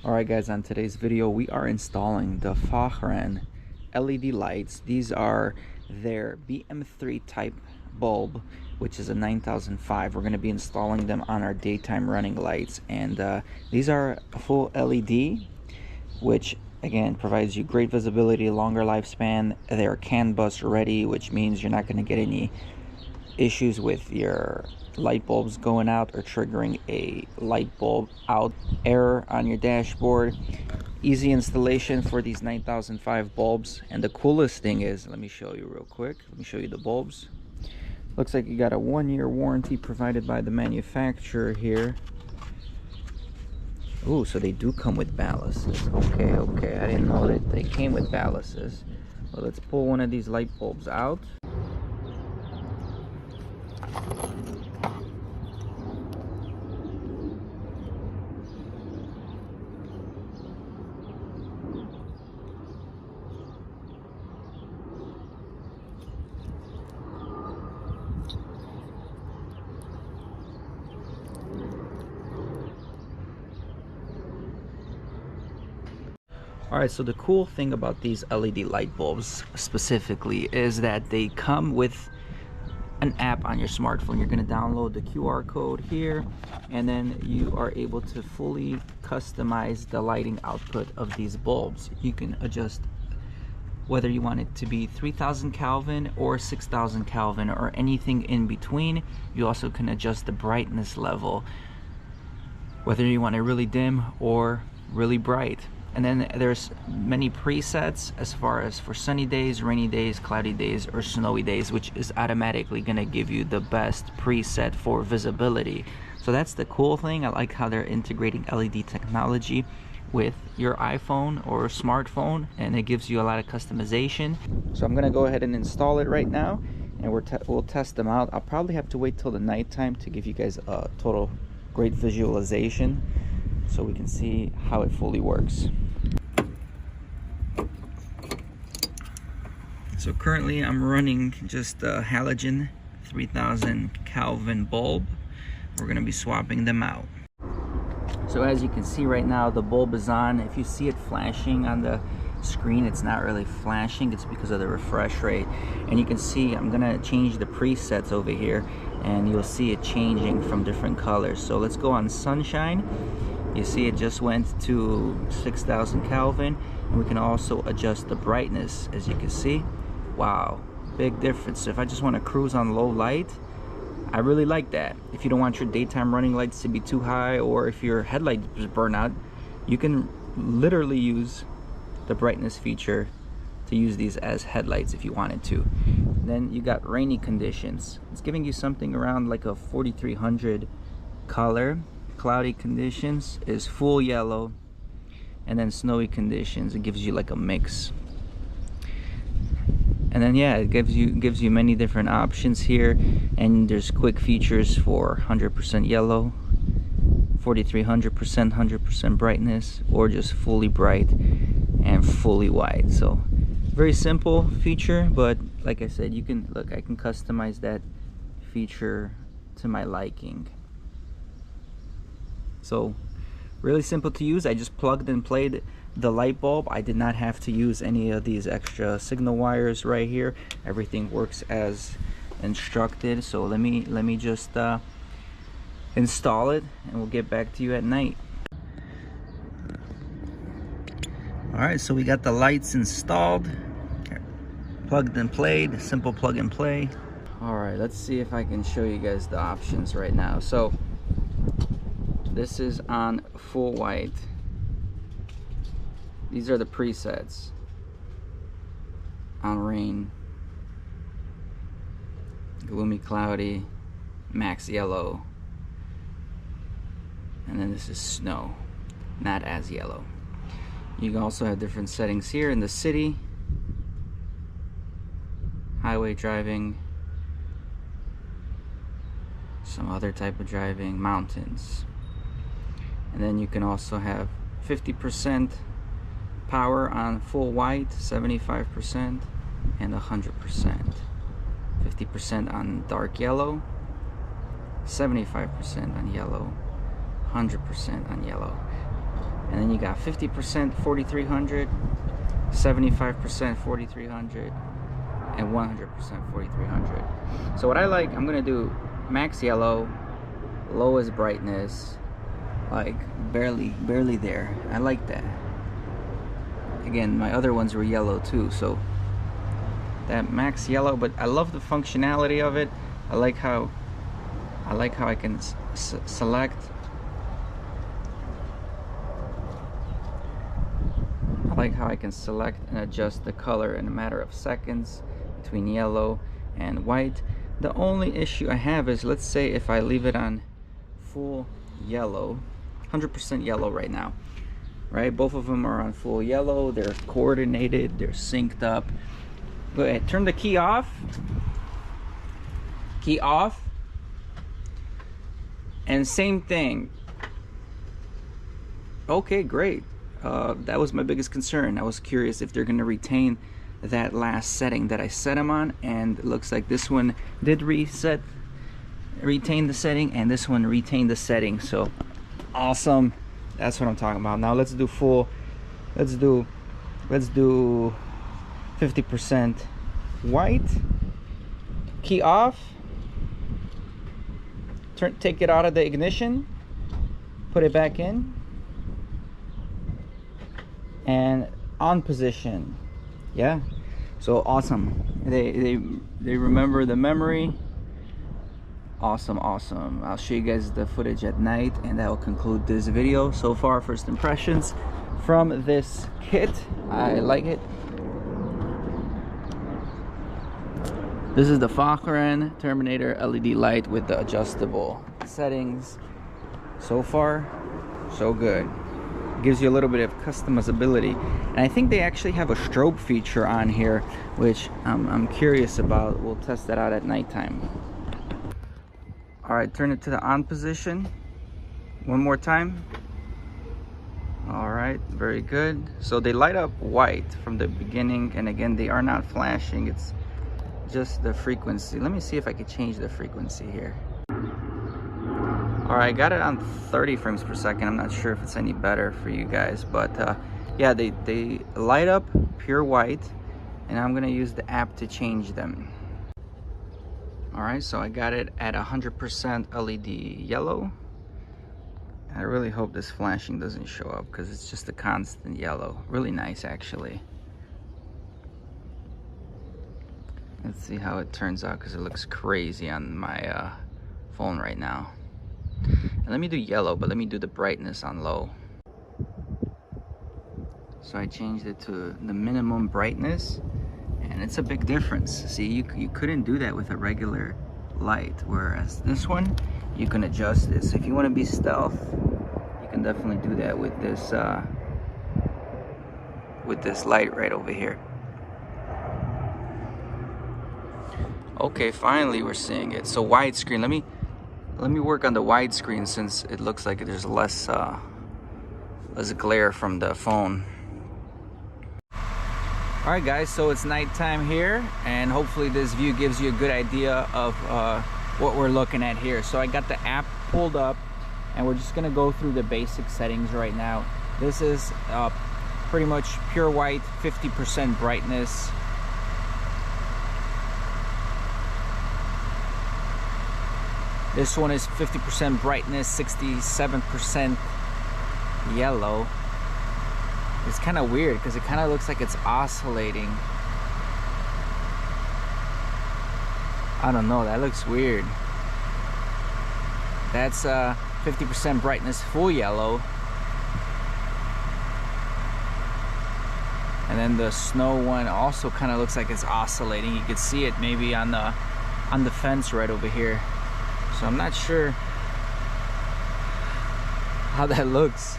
Alright guys, on today's video we are installing the FAHREN LED lights. These are their BM3 type bulb, which is a 9005. We're going to be installing them on our daytime running lights, and these are a full LED, which again provides you great visibility, longer lifespan. They're CAN bus ready, which means you're not going to get any issues with your light bulbs going out or triggering a light bulb out error on your dashboard. Easy installation for these 9005 bulbs. And the coolest thing is, let me show you real quick. Let me show you the bulbs. Looks like you got a 1-year warranty provided by the manufacturer here. Ooh, so they do come with ballasts. Okay, I didn't know that they came with ballasts. Well, let's pull one of these light bulbs out. Alright, so the cool thing about these LED light bulbs specifically is that they come with an app on your smartphone. You're going to download the QR code here, and then you are able to fully customize the lighting output of these bulbs. You can adjust whether you want it to be 3000 Kelvin or 6000 Kelvin or anything in between. You also can adjust the brightness level, whether you want it really dim or really bright. And then there's many presets as far as for sunny days, rainy days, cloudy days, or snowy days, which is automatically going to give you the best preset for visibility. So that's the cool thing. I like how they're integrating LED technology with your iPhone or smartphone, and it gives you a lot of customization. So I'm going to go ahead and install it right now, and we'll test them out. I'll probably have to wait till the nighttime to give you guys a total great visualization, so we can see how it fully works. So currently I'm running just a halogen 3000 Kelvin bulb. We're going to be swapping them out. So as you can see right now, the bulb is on. If you see it flashing on the screen, it's not really flashing. It's because of the refresh rate. And you can see I'm going to change the presets over here, and you'll see it changing from different colors. So let's go on sunshine. You see it just went to 6000 Kelvin, and we can also adjust the brightness, as you can see. Wow, big difference. So if I just want to cruise on low light, I really like that. If you don't want your daytime running lights to be too high, or if your headlights burn out, you can literally use the brightness feature to use these as headlights if you wanted to. Then you got rainy conditions. It's giving you something around like a 4300 color. Cloudy conditions is full yellow, and then snowy conditions, it gives you like a mix. And then yeah, it gives you many different options here, and there's quick features for 100% yellow, 4300%, 100% brightness, or just fully bright and fully white. So very simple feature, but like I said, you can look, I can customize that feature to my liking. So really simple to use. I just plugged and played the light bulb. I did not have to use any of these extra signal wires right here. Everything works as instructed. So let me just install it, and we'll get back to you at night. Alright, so we got the lights installed, plugged and played, simple plug and play. Alright, let's see if I can show you guys the options right now. So this is on full white. These are the presets. On rain, gloomy, cloudy, max yellow, and then this is snow, not as yellow. You can also have different settings here in the city, highway driving, some other type of driving, mountains. And then you can also have 50% power on full white, 75%, and 100%. 50% on dark yellow, 75% on yellow, 100% on yellow. And then you got 50% 4300, 75% 4300, and 100% 4300. So what I like, I'm gonna do max yellow, lowest brightness, like barely there. I like that. Again, my other ones were yellow too, so that max yellow, but I love the functionality of it. I like how I can select. I like how I can select and adjust the color in a matter of seconds between yellow and white. The only issue I have is, let's say if I leave it on full yellow, 100% yellow right now, right? Both of them are on full yellow. They're coordinated, they're synced up. Go ahead, turn the key off. Key off. And same thing. Okay, great. That was my biggest concern. I was curious if they're going to retain that last setting that I set them on, and it looks like this one did retain the setting, and this one retained the setting. So awesome. That's what I'm talking about. Now let's do full. Let's do 50% white. Key off. Take it out of the ignition. Put it back in. And on position. Yeah. So awesome. They remember the memory. Awesome. I'll show you guys the footage at night, and that will conclude this video. So far, first impressions from this kit. I like it. This is the FAHREN Terminator LED light with the adjustable settings. So far, so good. Gives you a little bit of customizability, and I think they actually have a strobe feature on here, which I'm curious about. We'll test that out at nighttime. All right, turn it to the on position one more time. All right, very good. So they light up white from the beginning, and again, they are not flashing. It's just the frequency. Let me see if I could change the frequency here. All right, I got it on 30 frames per second. I'm not sure if it's any better for you guys, but yeah, they light up pure white, and I'm gonna use the app to change them. All right, so I got it at 100% LED yellow. I really hope this flashing doesn't show up, because it's just a constant yellow. Really nice, actually. Let's see how it turns out, because it looks crazy on my phone right now. And let me do yellow, but let me do the brightness on low. So I changed it to the minimum brightness, and it's a big difference. See, you couldn't do that with a regular light, whereas this one, you can adjust this. If you want to be stealth, you can definitely do that with this light right over here. Okay, finally we're seeing it. So widescreen. Let me work on the widescreen, since it looks like there's less glare from the phone. All right, guys. So it's nighttime here, and hopefully this view gives you a good idea of what we're looking at here. So I got the app pulled up, and we're just gonna go through the basic settings right now. This is pretty much pure white, 50% brightness. This one is 50% brightness, 67% yellow. It's kind of weird, because it kind of looks like it's oscillating. I don't know, that looks weird. That's 50% brightness, full yellow. And then the snow one also kind of looks like it's oscillating. You could see it maybe on the fence right over here. So I'm not sure how that looks.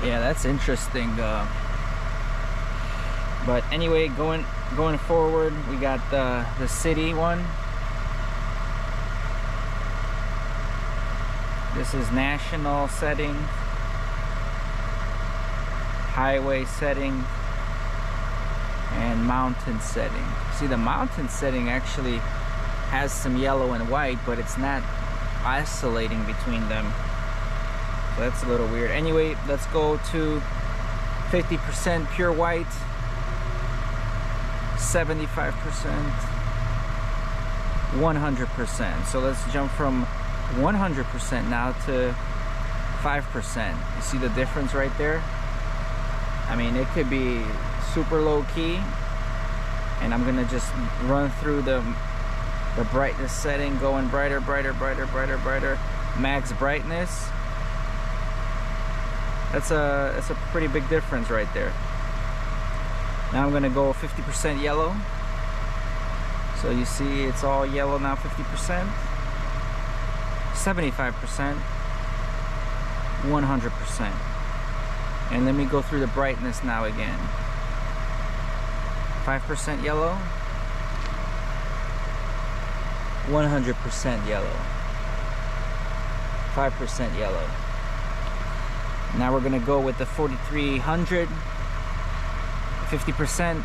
Yeah, that's interesting. But anyway, going forward, we got the city one. This is national setting, highway setting, and mountain setting. See, the mountain setting actually has some yellow and white, but it's not oscillating between them. So that's a little weird. Anyway, let's go to 50% pure white, 75%, 100%. So let's jump from 100% now to 5%. You see the difference right there? I mean, it could be super low key, and I'm gonna just run through the brightness setting, going brighter, brighter, brighter, brighter, brighter, max brightness. That's a pretty big difference right there. Now I'm gonna go 50% yellow. So you see it's all yellow now, 50%, 75%, 100%. And let me go through the brightness now again. 5% yellow, 100% yellow, 5% yellow. Now we're gonna go with the 4300, 50%,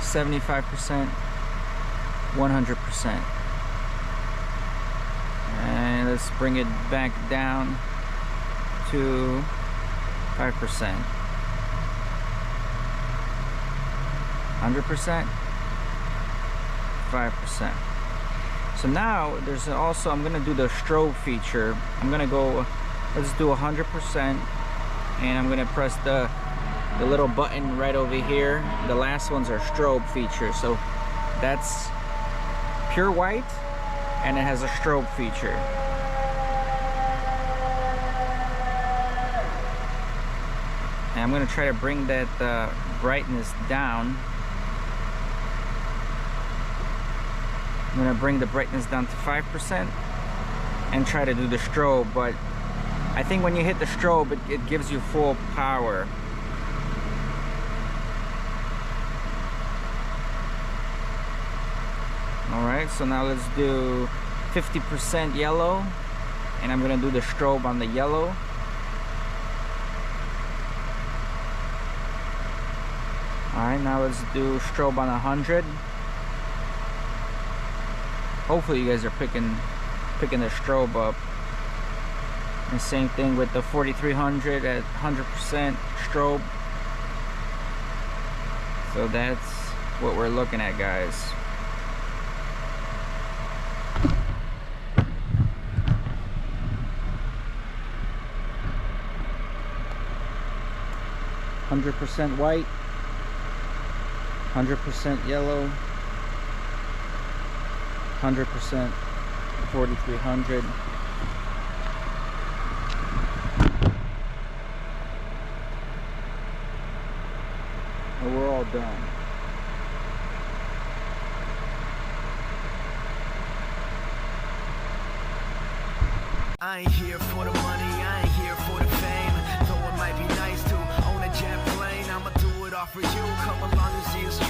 75%, 100%. And let's bring it back down to 5%. 100%, 5%. So now there's also, I'm gonna do the strobe feature. I'm gonna go, let's do 100%, and I'm gonna press the little button right over here. The last ones are strobe feature. So that's pure white, and it has a strobe feature. And I'm gonna try to bring that brightness down. I'm gonna bring the brightness down to 5% and try to do the strobe, but I think when you hit the strobe, it gives you full power. Alright, so now let's do 50% yellow, and I'm gonna do the strobe on the yellow. Alright, now let's do strobe on 100. Hopefully you guys are picking the strobe up. And same thing with the 4300 at 100% strobe. So that's what we're looking at, guys. %100% white, 100% yellow, 100% 4300. And we're all done. I ain't here for the money, I ain't here for the fame. Though it might be nice to own a jet plane, I'ma do it all for you. Come along and see us.